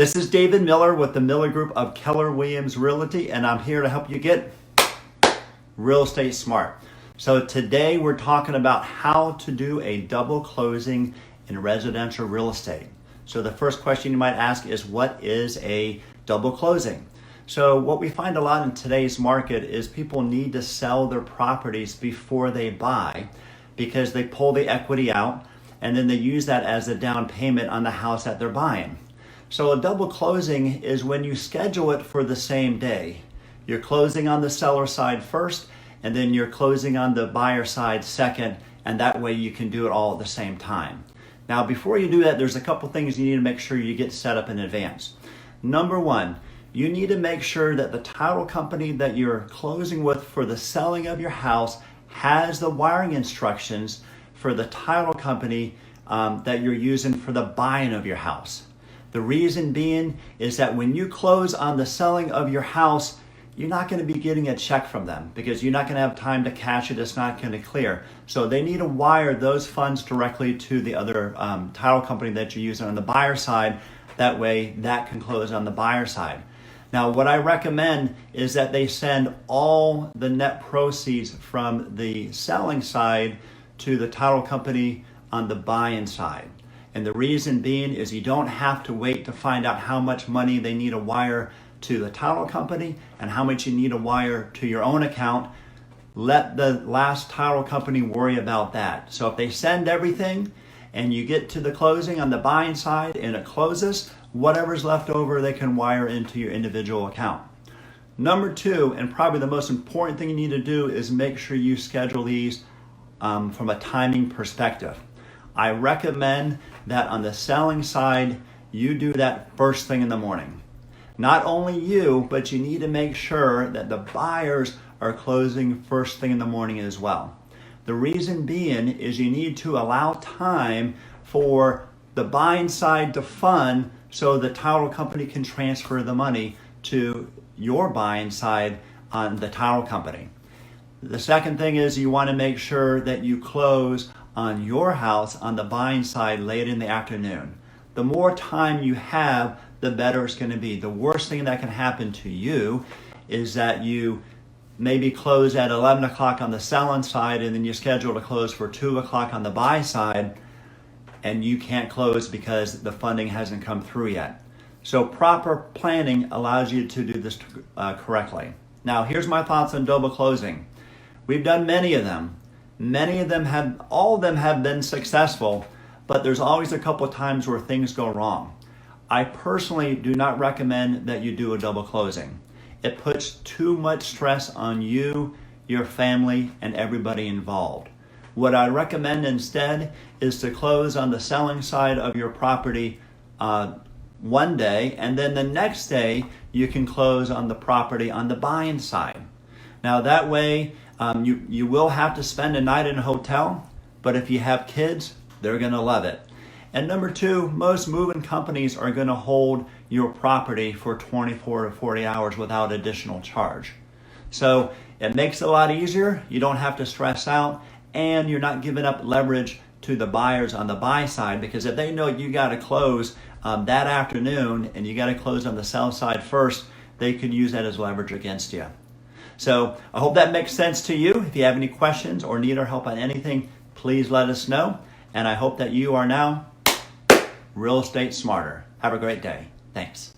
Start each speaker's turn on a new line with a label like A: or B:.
A: This is David Miller with the Miller Group of Keller Williams Realty, and I'm here to help you get real estate smart. So today we're talking about how to do a double closing in residential real estate. So the first question you might ask is, what is a double closing? So what we find a lot in today's market is people need to sell their properties before they buy because they pull the equity out and then they use that as a down payment on the house that they're buying. So a double closing is when you schedule it for the same day. You're closing on the seller side first, and then you're closing on the buyer side second, and that way you can do it all at the same time. Now, before you do that, there's a couple things you need to make sure you get set up in advance. Number one, you need to make sure that the title company that you're closing with for the selling of your house has the wiring instructions for the title company that you're using for the buying of your house. The reason being is that when you close on the selling of your house, you're not going to be getting a check from them because you're not going to have time to cash it. It's not going to clear. So they need to wire those funds directly to the other title company that you're using on the buyer side. That way that can close on the buyer side. Now, what I recommend is that they send all the net proceeds from the selling side to the title company on the buying side. And the reason being is you don't have to wait to find out how much money they need to wire to the title company and how much you need to wire to your own account. Let the last title company worry about that. So if they send everything and you get to the closing on the buying side and it closes, whatever's left over they can wire into your individual account. Number two, and probably the most important thing you need to do, is make sure you schedule these from a timing perspective. I recommend that on the selling side, you do that first thing in the morning. Not only you, but you need to make sure that the buyers are closing first thing in the morning as well. The reason being is you need to allow time for the buying side to fund so the title company can transfer the money to your buying side on the title company. The second thing is you want to make sure that you close on your house on the buying side late in the afternoon. The more time you have, the better it's going to be. The worst thing that can happen to you is that you maybe close at 11 o'clock on the selling side and then you're scheduled to close for 2 o'clock on the buy side and you can't close because the funding hasn't come through yet. So proper planning allows you to do this correctly. Now, here's my thoughts on double closing. We've done many of them. All of them have been successful, but there's always a couple of times where things go wrong. I personally do not recommend that you do a double closing. It puts too much stress on you, your family, and everybody involved. What I recommend instead is to close on the selling side of your property one day, and then the next day you can close on the property on the buying side. Now that way, you will have to spend a night in a hotel, but if you have kids, they're going to love it. And number two, most moving companies are going to hold your property for 24 to 40 hours without additional charge. So it makes it a lot easier. You don't have to stress out, and you're not giving up leverage to the buyers on the buy side, because if they know you got to close that afternoon and you got to close on the sell side first, they could use that as leverage against you. So I hope that makes sense to you. If you have any questions or need our help on anything, please let us know. And I hope that you are now real estate smarter. Have a great day. Thanks.